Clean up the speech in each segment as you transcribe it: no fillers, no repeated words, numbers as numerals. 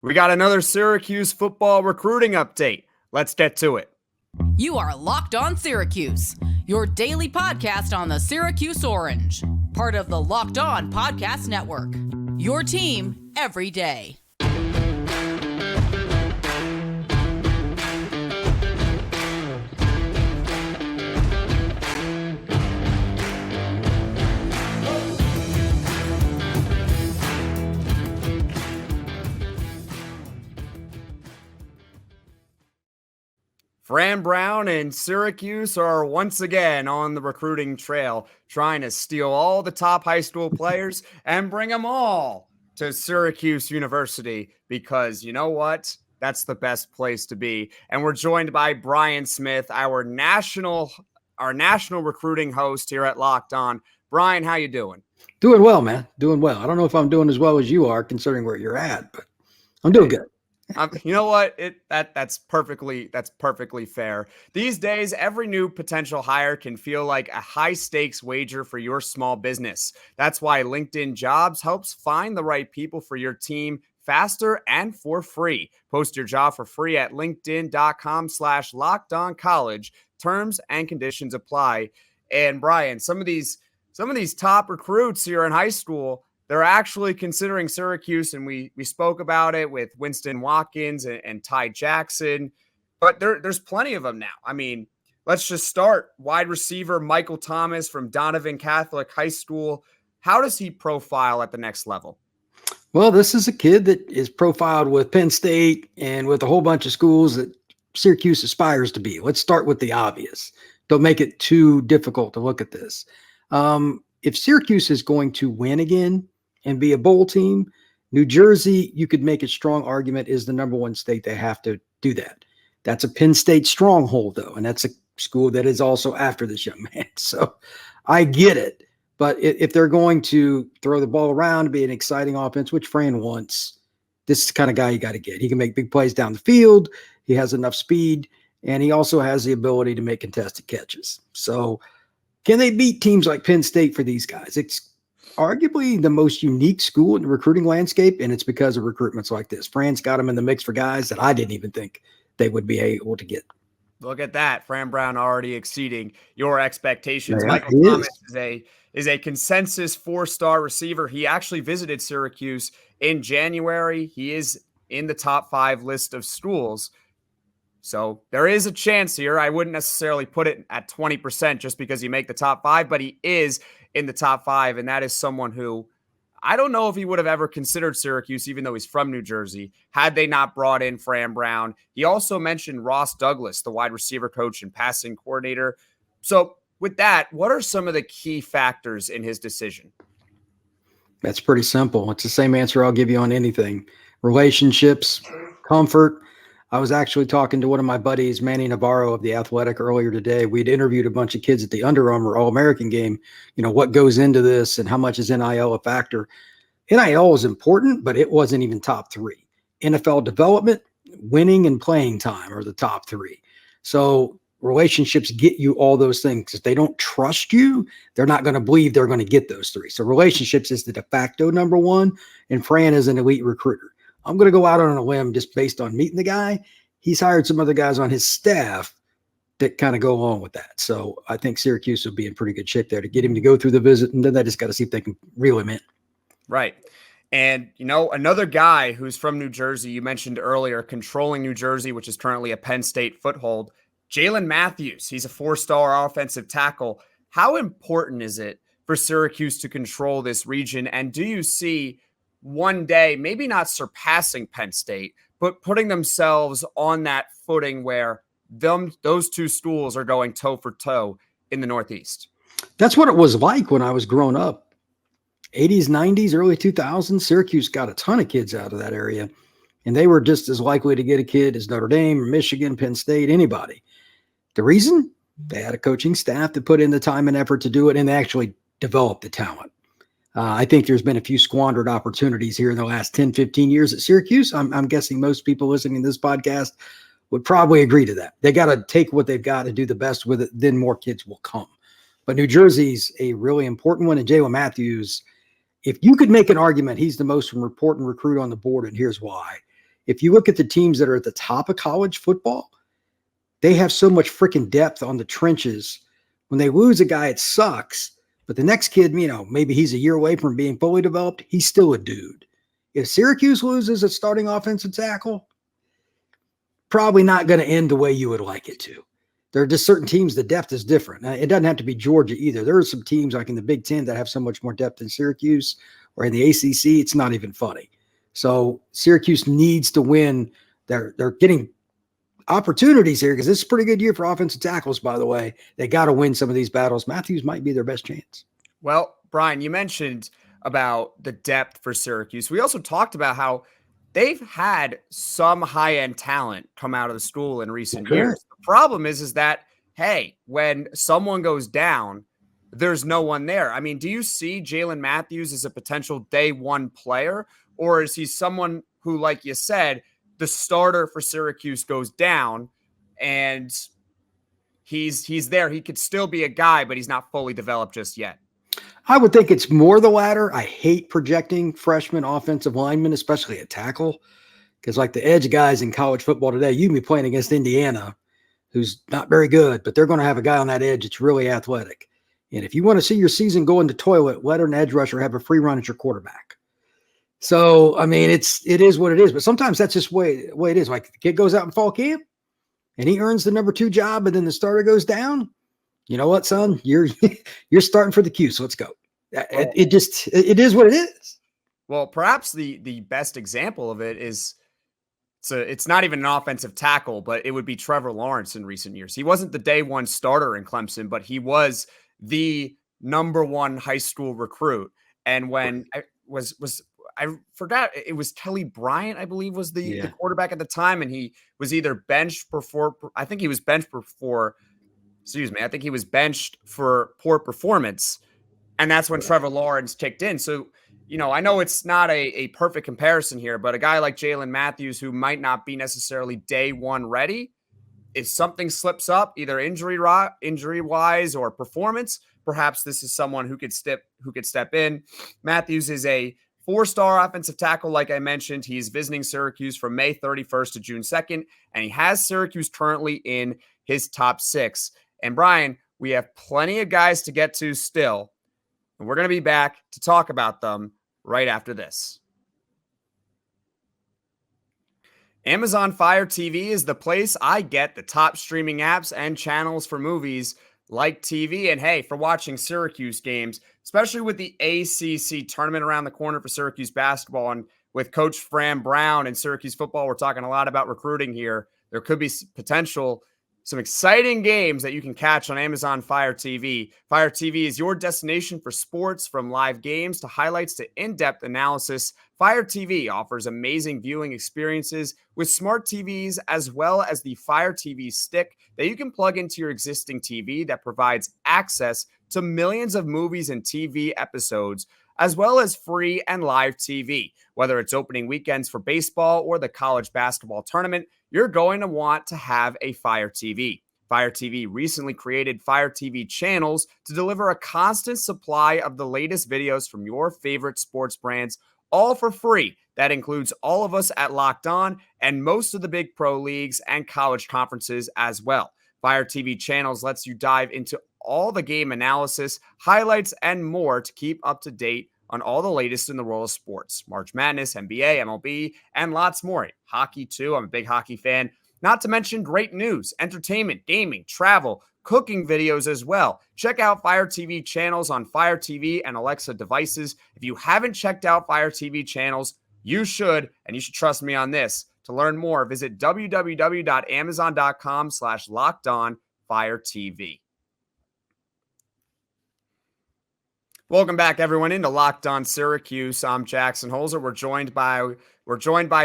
We got another Syracuse football recruiting update. Let's get to it. You are Locked On Syracuse, your daily podcast on the Syracuse Orange, part of the Locked On Podcast Network. Your team every day. Fran Brown and Syracuse are once again on the recruiting trail, trying to steal all the top high school players and bring them all to Syracuse University because you know what? That's the best place to be. And we're joined by Brian Smith, our national recruiting host here at Locked On. Brian, how you doing? Doing well, man. Doing well. I don't know if I'm doing as well as you are, considering where you're at, but I'm doing good. You know what? That's perfectly fair. These days, every new potential hire can feel like a high stakes wager for your small business. That's why LinkedIn Jobs helps find the right people for your team faster and for free. Post your job for free at linkedin.com/lockedoncollege. Terms and conditions apply. And Brian, some of these top recruits here in high school, they're actually considering Syracuse, and we spoke about it with Winston Watkins and Ty Jackson, but there's plenty of them now. I mean, let's just start. Wide receiver Michael Thomas from Donovan Catholic High School. How does he profile at the next level? Well, this is a kid that is profiled with Penn State and with a whole bunch of schools that Syracuse aspires to be. Let's start with the obvious. Don't make it too difficult to look at this. If Syracuse is going to win again and be a bowl team, New Jersey, you could make a strong argument, is the number one state. They have to do that. That's a Penn State stronghold, though, and that's a school that is also after this young man. So I get it. But if they're going to throw the ball around and be an exciting offense, which Fran wants, this is the kind of guy you got to get. He can make big plays down the field. He has enough speed, and he also has the ability to make contested catches. So can they beat teams like Penn State for these guys? It's arguably the most unique school in the recruiting landscape, and it's because of recruitments like this. Fran's got them in the mix for guys that I didn't even think they would be able to get. Look at that. Fran Brown already exceeding your expectations. Yeah, Michael Thomas is a consensus 4-star receiver. He actually visited Syracuse in January. He is in the top 5 list of schools. So there is a chance here. I wouldn't necessarily put it at 20% just because you make the top 5, but he is in the top 5. And that is someone who I don't know if he would have ever considered Syracuse, even though he's from New Jersey, had they not brought in Fran Brown. He also mentioned Ross Douglas, the wide receiver coach and passing coordinator. So with that, what are some of the key factors in his decision? That's pretty simple. It's the same answer I'll give you on anything. Relationships, comfort. I was actually talking to one of my buddies, Manny Navarro of The Athletic, earlier today. We'd interviewed a bunch of kids at the Under Armour All-American game. You know, what goes into this and how much is NIL a factor? NIL is important, but it wasn't even top 3. NFL development, winning, and playing time are the top 3. So relationships get you all those things. If they don't trust you, they're not going to believe they're going to get those 3. So relationships is the de facto number 1, and Fran is an elite recruiter. I'm going to go out on a limb just based on meeting the guy. He's hired some other guys on his staff that kind of go along with that. So I think Syracuse will be in pretty good shape there to get him to go through the visit, and then they just got to see if they can reel him in. Right. And, you know, another guy who's from New Jersey, you mentioned earlier, controlling New Jersey, which is currently a Penn State foothold, Jalen Matthews. He's a 4-star offensive tackle. How important is it for Syracuse to control this region? And do you see one day, maybe not surpassing Penn State, but putting themselves on that footing where those two schools are going toe for toe in the Northeast? That's what it was like when I was growing up. 80s, 90s, early 2000s, Syracuse got a ton of kids out of that area, and they were just as likely to get a kid as Notre Dame or Michigan, Penn State, anybody. The reason? They had a coaching staff that put in the time and effort to do it, and they actually developed the talent. I think there's been a few squandered opportunities here in the last 10, 15 years at Syracuse. I'm guessing most people listening to this podcast would probably agree to that. They got to take what they've got and do the best with it. Then more kids will come. But New Jersey's a really important one. And Jalen Matthews, if you could make an argument, he's the most important recruit on the board. And here's why. if you look at the teams that are at the top of college football, they have so much freaking depth on the trenches. When they lose a guy, it sucks. But the next kid, maybe he's a year away from being fully developed. He's still a dude. If Syracuse loses a starting offensive tackle, probably not going to end the way you would like it to. There are just certain teams, the depth is different. Now, it doesn't have to be Georgia either. There are some teams like in the Big Ten that have so much more depth than Syracuse, or in the ACC, it's not even funny. So Syracuse needs to win. They're getting opportunities here because this is a pretty good year for offensive tackles, by the way. They got to win some of these battles. Matthews might be their best chance. Well, Brian, you mentioned about the depth for Syracuse. We also talked about how they've had some high-end talent come out of the school in recent years. The problem is that, hey, when someone goes down, there's no one there. I mean, do you see Jalen Matthews as a potential day one player, or is he someone who, like you said, the starter for Syracuse goes down and he's there? He could still be a guy, but he's not fully developed just yet. I would think it's more the latter. I hate projecting freshman offensive linemen, especially at tackle, because like the edge guys in college football today, you can be playing against Indiana, who's not very good, but they're going to have a guy on that edge that's really athletic. And if you want to see your season go in the toilet, let an edge rusher have a free run at your quarterback. So, I mean, it is what it is. But sometimes that's just the way it is. Like the kid goes out in fall camp and he earns the number 2 job, and then the starter goes down. You know what, son? You're starting for the Q, so let's go. It is what it is. Well, perhaps the best example of it is it's not even an offensive tackle, but it would be Trevor Lawrence in recent years. He wasn't the day one starter in Clemson, but he was the number 1 high school recruit. And when I forgot, it was Kelly Bryant, I believe, was the quarterback at the time, and he was either benched before. I think he was benched before. Excuse me. I think he was benched for poor performance. And that's when Trevor Lawrence kicked in. So, I know it's not a perfect comparison here, but a guy like Jalen Matthews, who might not be necessarily day one ready, if something slips up, either injury wise or performance, perhaps this is someone who could step in. Matthews is a 4-star offensive tackle. Like I mentioned, he's visiting Syracuse from May 31st to June 2nd, and he has Syracuse currently in his top 6. And Brian, we have plenty of guys to get to still, and we're going to be back to talk about them right after this. Amazon Fire TV is the place I get the top streaming apps and channels for movies like TV. And hey, for watching Syracuse games, especially with the ACC tournament around the corner for Syracuse basketball, and with Coach Fran Brown and Syracuse football, we're talking a lot about recruiting here. There could be some exciting games that you can catch on Amazon Fire TV. Fire TV is your destination for sports, from live games to highlights to in-depth analysis. Fire TV offers amazing viewing experiences with smart TVs, as well as the Fire TV stick that you can plug into your existing TV that provides access to millions of movies and TV episodes, as well as free and live TV. Whether it's opening weekends for baseball or the college basketball tournament, you're going to want to have a Fire TV. Fire TV recently created Fire TV channels to deliver a constant supply of the latest videos from your favorite sports brands, all for free. That includes all of us at Locked On and most of the big pro leagues and college conferences as well. Fire TV channels lets you dive into all the game analysis, highlights, and more to keep up to date on all the latest in the world of sports. March Madness, NBA, MLB, and lots more. Hockey, too. I'm a big hockey fan. Not to mention great news, entertainment, gaming, travel, cooking videos as well. Check out Fire TV channels on Fire TV and Alexa devices. If you haven't checked out Fire TV channels, you should, and you should trust me on this. To learn more, visit www.amazon.com/LockedOnFireTV. Welcome back, everyone, into Locked On Syracuse. I'm Jackson Holzer. We're joined by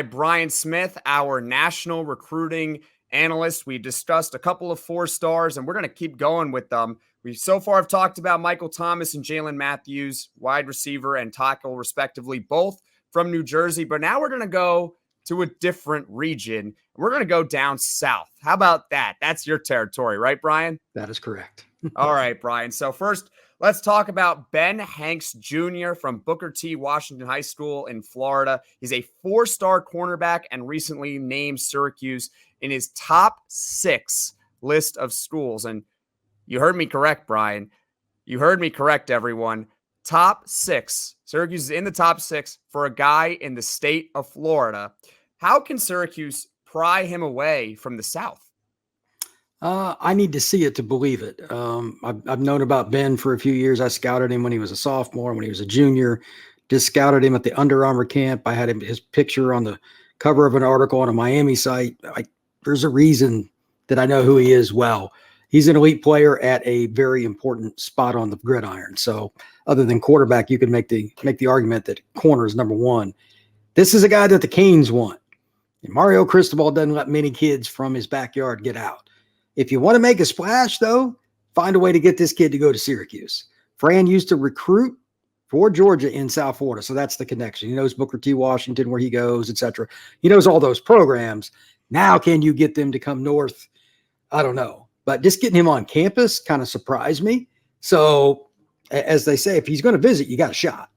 Brian Smith, our national recruiting analyst. We discussed a couple of 4-stars, and we're going to keep going with them. We so far have talked about Michael Thomas and Jalen Matthews, wide receiver and tackle, respectively, both from New Jersey. But now we're going to go to a different region. We're going to go down south. How about that? That's your territory, right, Brian? That is correct. All right, Brian. So first, let's talk about Ben Hanks Jr. from Booker T. Washington High School in Florida. He's a 4-star cornerback and recently named Syracuse in his top 6 list of schools. And you heard me correct, Brian. You heard me correct, everyone. Top 6. Syracuse is in the top 6 for a guy in the state of Florida. How can Syracuse pry him away from the South? I need to see it to believe it. I've known about Ben for a few years. I scouted him when he was a sophomore, when he was a junior. Just scouted him at the Under Armour camp. I had his picture on the cover of an article on a Miami site. There's a reason that I know who he is well. He's an elite player at a very important spot on the gridiron. So other than quarterback, you can make the argument that corner is number 1. This is a guy that the Canes want. And Mario Cristobal doesn't let many kids from his backyard get out. If you want to make a splash, though, find a way to get this kid to go to Syracuse. Fran used to recruit for Georgia in South Florida, so that's the connection. He knows Booker T. Washington, where he goes, etc. He knows all those programs. Now, can you get them to come north? I don't know. But just getting him on campus kind of surprised me. So, as they say, if he's going to visit, you got a shot.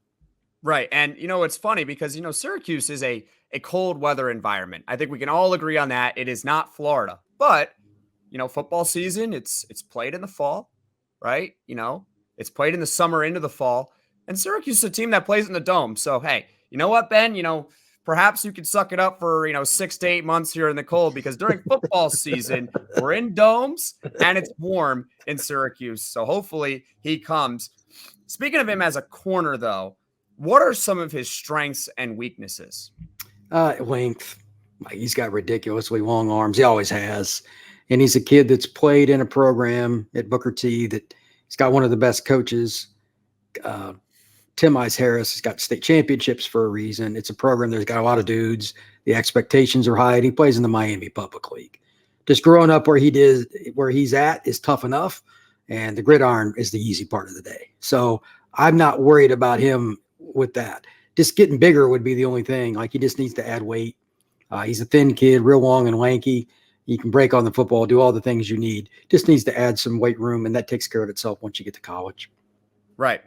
Right. And, it's funny because, Syracuse is a cold weather environment. I think we can all agree on that. It is not Florida. But, football season, it's played in the fall, right? It's played in the summer into the fall. And Syracuse is a team that plays in the Dome. So, hey, you know what, Ben? Perhaps you could suck it up for, 6 to 8 months here in the cold, because during football season, we're in domes and it's warm in Syracuse. So hopefully he comes. Speaking of him as a corner, though, what are some of his strengths and weaknesses? Length. He's got ridiculously long arms. He always has. And he's a kid that's played in a program at Booker T that he's got one of the best coaches. Tim Ice Harris has got state championships for a reason. It's a program that's got a lot of dudes. The expectations are high, and he plays in the Miami Public League. Just growing up where he's at is tough enough, and the gridiron is the easy part of the day. So I'm not worried about him with that. Just getting bigger would be the only thing. He just needs to add weight. He's a thin kid, real long and lanky. He can break on the football, do all the things you need. Just needs to add some weight room, and that takes care of itself once you get to college. Right.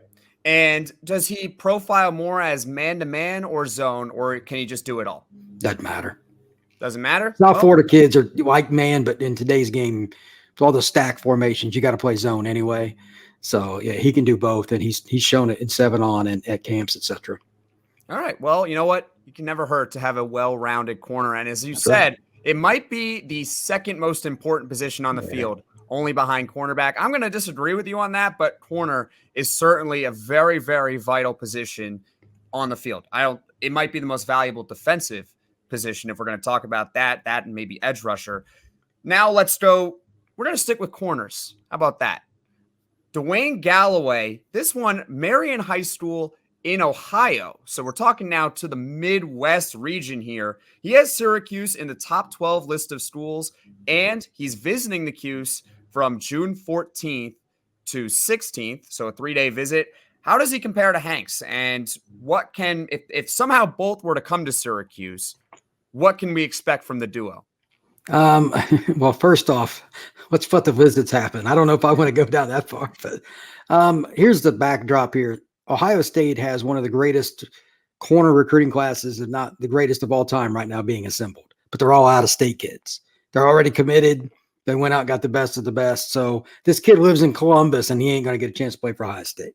And does he profile more as man-to-man or zone, or can he just do it all? Doesn't matter. Doesn't matter? South Florida kids are like man, but in today's game, with all the stack formations, you got to play zone anyway. So, yeah, he can do both, and he's shown it in 7-on and at camps, etc. All right. Well, you know what? You can never hurt to have a well-rounded corner. And as you said, it might be the second most important position on the field, only behind cornerback. I'm going to disagree with you on that, but corner is certainly a very, very vital position on the field. It might be the most valuable defensive position if we're going to talk about that and maybe edge rusher. Now let's go. We're going to stick with corners. How about that? Dawayne Galloway, this one, Marion High School in Ohio. So we're talking now to the Midwest region here. He has Syracuse in the top 12 list of schools, and he's visiting the Cuse from June 14th to 16th, so a 3-day visit. How does he compare to Hanks? And what can, if somehow both were to come to Syracuse, what can we expect from the duo? Well, first off, let's let the visits happen. I don't know if I want to go down that far, but here's the backdrop here. Ohio State has one of the greatest corner recruiting classes, if not the greatest of all time right now being assembled, but they're all out-of-state kids. They're already committed. They went out and got the best of the best. So this kid lives in Columbus, and he ain't going to get a chance to play for Ohio State.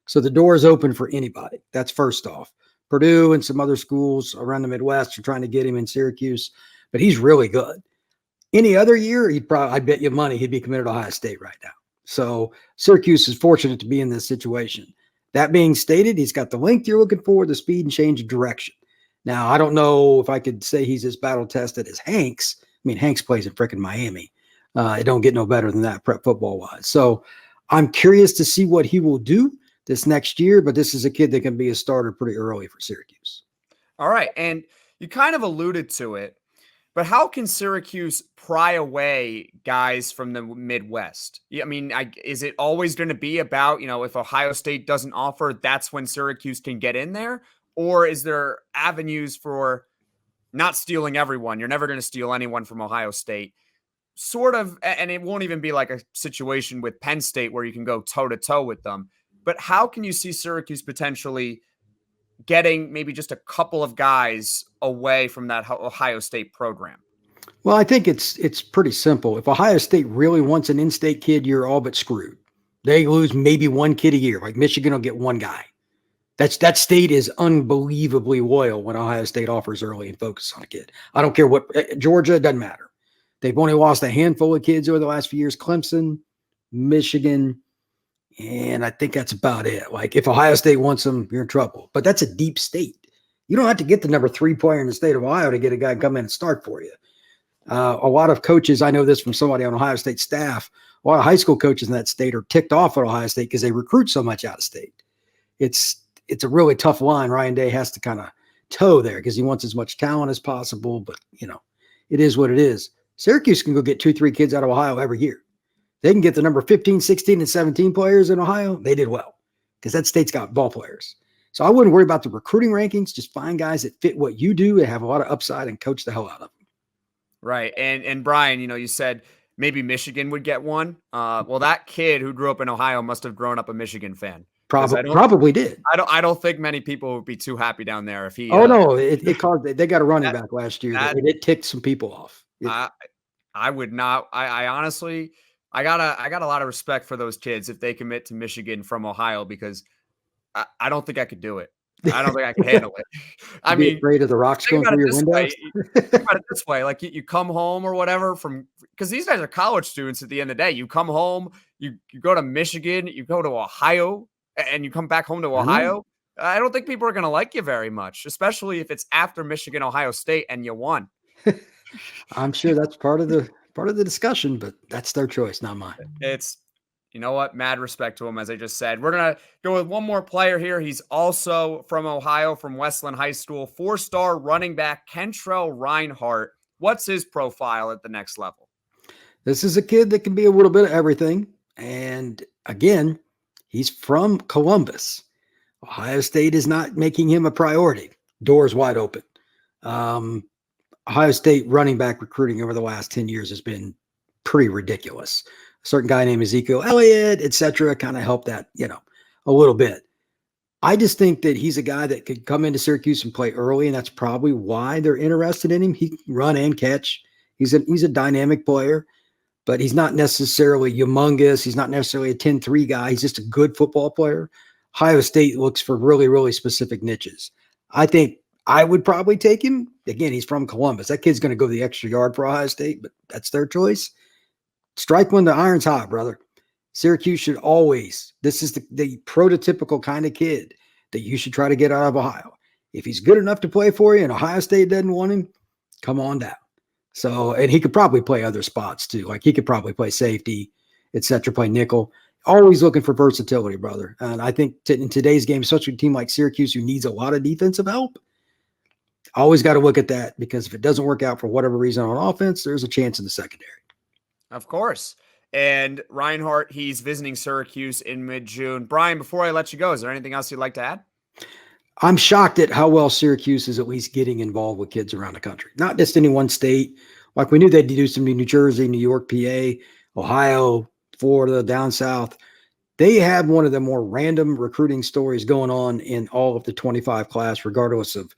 So the door is open for anybody. That's first off. Purdue and some other schools around the Midwest are trying to get him in Syracuse, but he's really good. Any other year, I bet you money he'd be committed to Ohio State right now. So Syracuse is fortunate to be in this situation. That being stated, he's got the length you're looking for, the speed and change of direction. Now, I don't know if I could say he's as battle-tested as Hanks. I mean, Hanks plays in frickin' Miami. It don't get no better than that prep football-wise. So I'm curious to see what he will do this next year, but this is a kid that can be a starter pretty early for Syracuse. All right, and you kind of alluded to it, but how can Syracuse pry away guys from the Midwest? I mean, is it always going to be about, if Ohio State doesn't offer, that's when Syracuse can get in there? Or is there avenues for not stealing everyone? You're never going to steal anyone from Ohio State. Sort of, and it won't even be like a situation with Penn State where you can go toe-to-toe with them. but how can you see Syracuse potentially getting maybe just a couple of guys away from that Ohio State program? Well, I think it's pretty simple. If Ohio State really wants an in-state kid, you're all but screwed. They lose maybe one kid a year. Like Michigan will get one guy. That state is unbelievably loyal when Ohio State offers early and focus on a kid. I don't care what Georgia, it doesn't matter. They've only lost a handful of kids over the last few years. Clemson, Michigan, and I think that's about it. Like if Ohio State wants them, you're in trouble. But that's a deep state. You don't have to get the number 3 player in the state of Ohio to get a guy to come in and start for you. A lot of coaches, I know this from somebody on Ohio State staff, a lot of high school coaches in that state are ticked off at Ohio State because they recruit so much out of state. It's a really tough line Ryan Day has to kind of toe there because he wants as much talent as possible, but it is what it is. Syracuse can go get 2-3 kids out of Ohio every year. They can get the number 15, 16, and 17 players in Ohio. They did well because that state's got ball players. So I wouldn't worry about the recruiting rankings. Just find guys that fit what you do and have a lot of upside and coach the hell out of them. Right. And Brian, you said maybe Michigan would get one. Well, that kid who grew up in Ohio must have grown up a Michigan fan. Probably did. I don't think many people would be too happy down there if he. Oh no, it caused. They got a running back last year. It ticked some people off. I would not. I honestly, I got a lot of respect for those kids if they commit to Michigan from Ohio because I don't think I could do it. I don't think I can handle it. I mean, afraid of the rocks going through your windows. Think about it this way: like you come home or whatever because these guys are college students. At the end of the day, you come home, you go to Michigan, you go to Ohio, and you come back home to Ohio. I don't think people are going to like you very much, especially if it's after Michigan, Ohio State, and you won. I'm sure that's part of the discussion, but that's their choice, not mine. It's. You know what? Mad respect to him, as I just said. We're going to go with one more player here. He's also from Ohio, from Westland High School. 4-star running back, Kentrell Rinehart. What's his profile at the next level? This is a kid that can be a little bit of everything. And again, he's from Columbus. Ohio State is not making him a priority. Doors wide open. Ohio State running back recruiting over the last 10 years has been pretty ridiculous. A certain guy named Ezekiel Elliott, et cetera, kind of helped that, a little bit. I just think that he's a guy that could come into Syracuse and play early, and that's probably why they're interested in him. He can run and catch. He's a dynamic player, but he's not necessarily humongous. He's not necessarily a 10-3 guy. He's just a good football player. Ohio State looks for really, really specific niches. I think I would probably take him. Again, he's from Columbus. That kid's going to go the extra yard for Ohio State, but that's their choice. Strike when the iron's hot, brother. Syracuse should always, this is the prototypical kind of kid that you should try to get out of Ohio. If he's good enough to play for you and Ohio State doesn't want him, come on down. So, and he could probably play other spots too. Like he could probably play safety, et cetera, play nickel. Always looking for versatility, brother. And I think in today's game, especially a team like Syracuse who needs a lot of defensive help, always got to look at that because if it doesn't work out for whatever reason on offense, there's a chance in the secondary. Of course. And Rinehart, he's visiting Syracuse in mid-June. Brian, before I let you go, is there anything else you'd like to add? I'm shocked at how well Syracuse is at least getting involved with kids around the country. Not just any one state. Like we knew they'd do some New Jersey, New York, PA, Ohio, Florida, down south. They have one of the more random recruiting stories going on in all of the 25 class, regardless of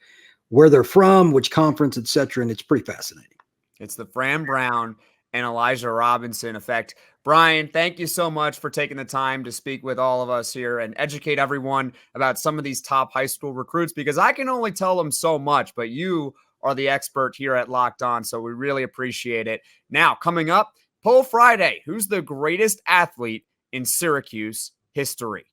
where they're from, which conference, et cetera. And it's pretty fascinating. It's the Fran Brown and Elijah Robinson effect. Brian, thank you so much for taking the time to speak with all of us here and educate everyone about some of these top high school recruits, because I can only tell them so much, but you are the expert here at Locked On, so we really appreciate it. Now, coming up, Poll Friday. Who's the greatest athlete in Syracuse history?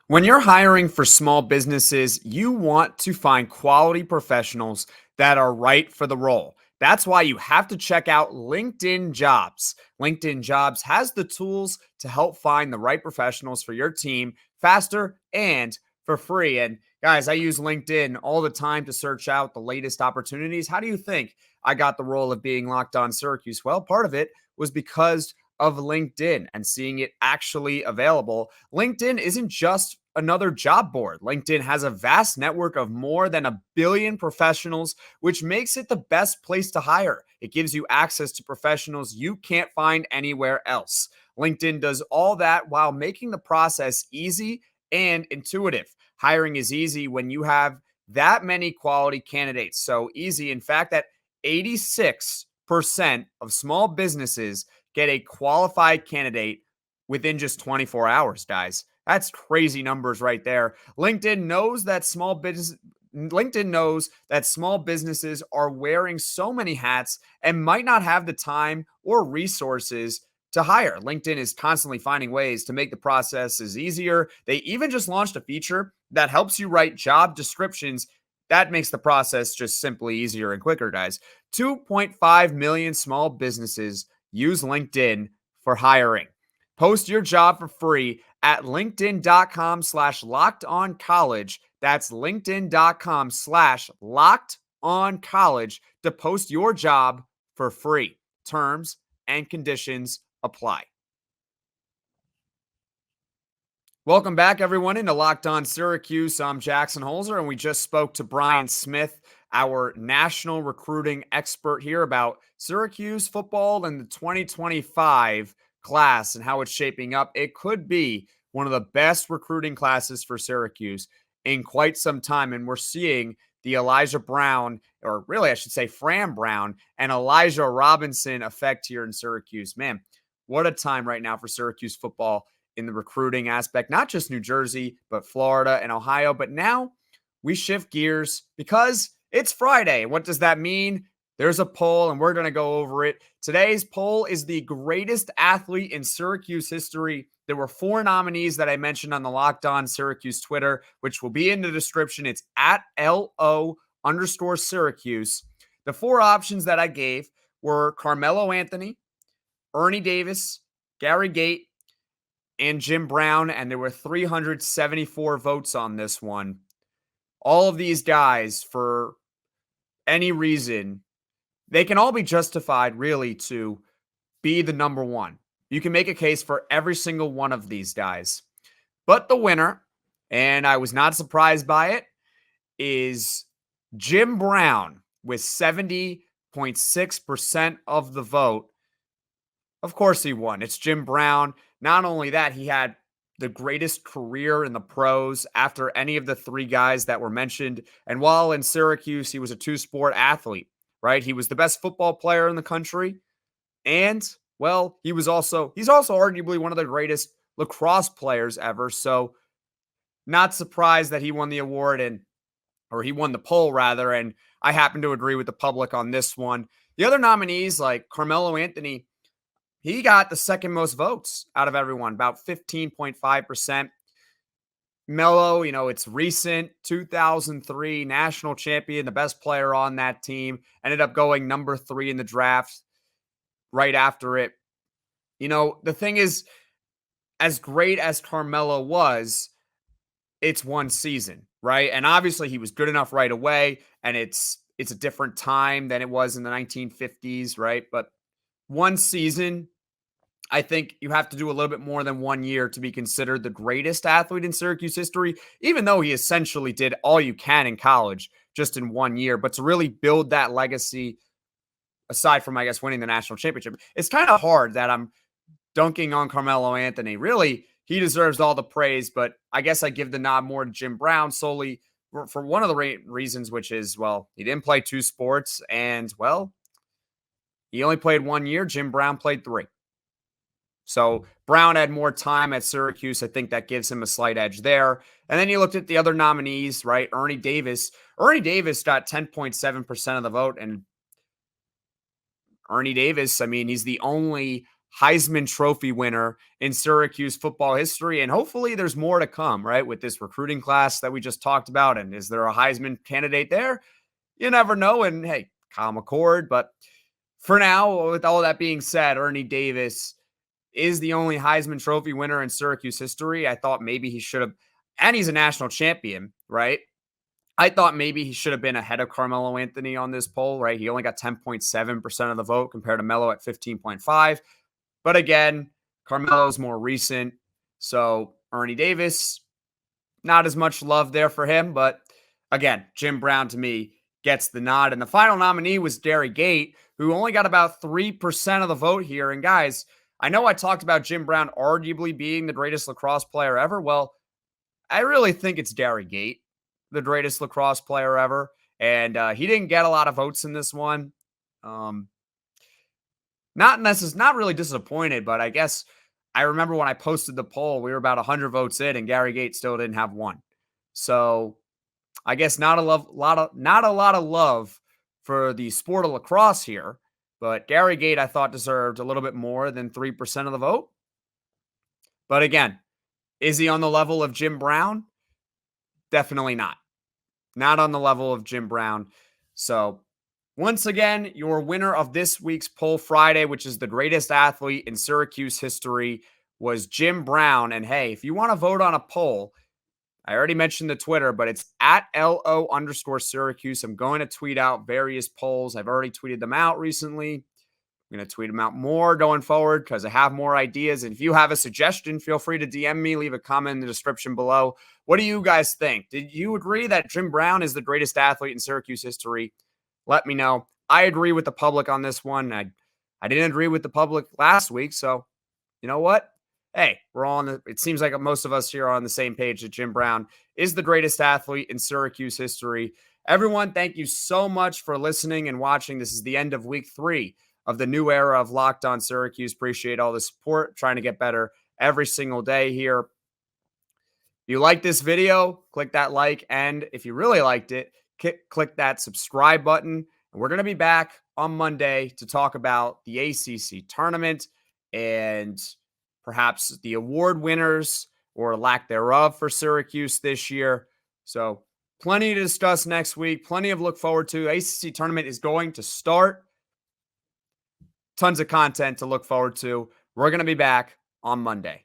When you're hiring for small businesses, you want to find quality professionals that are right for the role. That's why you have to check out LinkedIn Jobs. LinkedIn Jobs has the tools to help find the right professionals for your team faster and for free. And guys, I use LinkedIn all the time to search out the latest opportunities. How do you think I got the role of being Locked On Syracuse? Well, part of it was because of LinkedIn and seeing it actually available. LinkedIn isn't just another job board. LinkedIn has a vast network of more than 1 billion professionals, which makes it the best place to hire. It gives you access to professionals you can't find anywhere else. LinkedIn does all that while making the process easy and intuitive. Hiring is easy when you have that many quality candidates. So easy, in fact, that 86% of small businesses get a qualified candidate within just 24 hours, guys. That's crazy numbers right there. LinkedIn knows that small businesses are wearing so many hats and might not have the time or resources to hire. LinkedIn is constantly finding ways to make the processes easier. They even just launched a feature that helps you write job descriptions. That makes the process just simply easier and quicker, guys. 2.5 million small businesses use LinkedIn for hiring. Post your job for free at linkedin.com/lockedoncollege. That's linkedin.com/lockedoncollege to post your job for free. Terms and conditions apply. Welcome back, everyone, into Locked On Syracuse. I'm Jackson Holzer, and we just spoke to Brian Smith, our national recruiting expert here, about Syracuse football and the 2025 class and how it's shaping up. It could be one of the best recruiting classes for Syracuse in quite some time, and we're seeing the Elijah Brown, or really I should say Fran Brown, and Elijah Robinson effect here in Syracuse. Man, what a time right now for Syracuse football in the recruiting aspect, not just New Jersey, but Florida and Ohio. But now we shift gears because it's Friday. What does that mean? There's a poll, and we're going to go over it. Today's poll is the greatest athlete in Syracuse history. There were 4 nominees that I mentioned on the Locked On Syracuse Twitter, which will be in the description. It's at LO_Syracuse. The 4 options that I gave were Carmelo Anthony, Ernie Davis, Gary Gate, and Jim Brown, and there were 374 votes on this one. All of these guys, for any reason, they can all be justified really to be the number one. You can make a case for every single one of these guys. But the winner, and I was not surprised by it, is Jim Brown with 70.6% of the vote. Of course he won. It's Jim Brown. Not only that, he had the greatest career in the pros after any of the 3 guys that were mentioned. And while in Syracuse, he was a 2-sport athlete, right? He was the best football player in the country. And, well, he's also arguably one of the greatest lacrosse players ever. So not surprised that he won the award, or he won the poll rather. And I happen to agree with the public on this one. The other nominees, like Carmelo Anthony, he got the second most votes out of everyone, about 15.5%. Melo, it's recent, 2003 national champion, the best player on that team, ended up going number 3 in the draft right after it. The thing is, as great as Carmelo was, it's one season, right? And obviously he was good enough right away, and it's a different time than it was in the 1950s, right? But one season, I think you have to do a little bit more than 1 year to be considered the greatest athlete in Syracuse history, even though he essentially did all you can in college just in 1 year. But to really build that legacy, aside from, I guess, winning the national championship, it's kind of hard that I'm dunking on Carmelo Anthony. Really, he deserves all the praise, but I guess I give the nod more to Jim Brown solely for one of the reasons, which is, well, he didn't play 2 sports, and, well, he only played 1 year. Jim Brown played 3. So Brown had more time at Syracuse. I think that gives him a slight edge there. And then you looked at the other nominees, right? Ernie Davis. Ernie Davis got 10.7% of the vote. And Ernie Davis, he's the only Heisman Trophy winner in Syracuse football history. And hopefully there's more to come, right? With this recruiting class that we just talked about. And is there a Heisman candidate there? You never know. And hey, Kyle McCord. But for now, with all that being said, Ernie Davis is the only Heisman Trophy winner in Syracuse history. I thought maybe he should have, and he's a national champion, right? I thought maybe he should have been ahead of Carmelo Anthony on this poll, right? He only got 10.7% of the vote compared to Melo at 15.5%. But again, Carmelo's more recent. So Ernie Davis, not as much love there for him. But again, Jim Brown to me gets the nod. And the final nominee was Derry Gate, who only got about 3% of the vote here. And guys, I know I talked about Jim Brown arguably being the greatest lacrosse player ever. Well, I really think it's Derry Gate, the greatest lacrosse player ever. And he didn't get a lot of votes in this one. Not really disappointed, but I guess I remember when I posted the poll, we were about 100 votes in, and Gary Gate still didn't have one. So I guess not a lot of love for the sport of lacrosse here. But Gary Gate, I thought, deserved a little bit more than 3% of the vote. But again, is he on the level of Jim Brown? Definitely not. Not on the level of Jim Brown. So once again, your winner of this week's Poll Friday, which is the greatest athlete in Syracuse history, was Jim Brown. And hey, if you want to vote on a poll, I already mentioned the Twitter, but it's at @LO_Syracuse. I'm going to tweet out various polls. I've already tweeted them out recently. I'm going to tweet them out more going forward because I have more ideas. And if you have a suggestion, feel free to DM me, leave a comment in the description below. What do you guys think? Did you agree that Jim Brown is the greatest athlete in Syracuse history? Let me know. I agree with the public on this one. I didn't agree with the public last week. So you know what? Hey, we're all it seems like most of us here are on the same page that Jim Brown is the greatest athlete in Syracuse history. Everyone, thank you so much for listening and watching. This is the end of week 3 of the new era of Locked On Syracuse. Appreciate all the support. Trying to get better every single day here. If you like this video, click that like. And if you really liked it, click that subscribe button. And we're going to be back on Monday to talk about the ACC tournament and perhaps the award winners or lack thereof for Syracuse this year. So plenty to discuss next week. Plenty of look forward to. ACC tournament is going to start. Tons of content to look forward to. We're going to be back on Monday.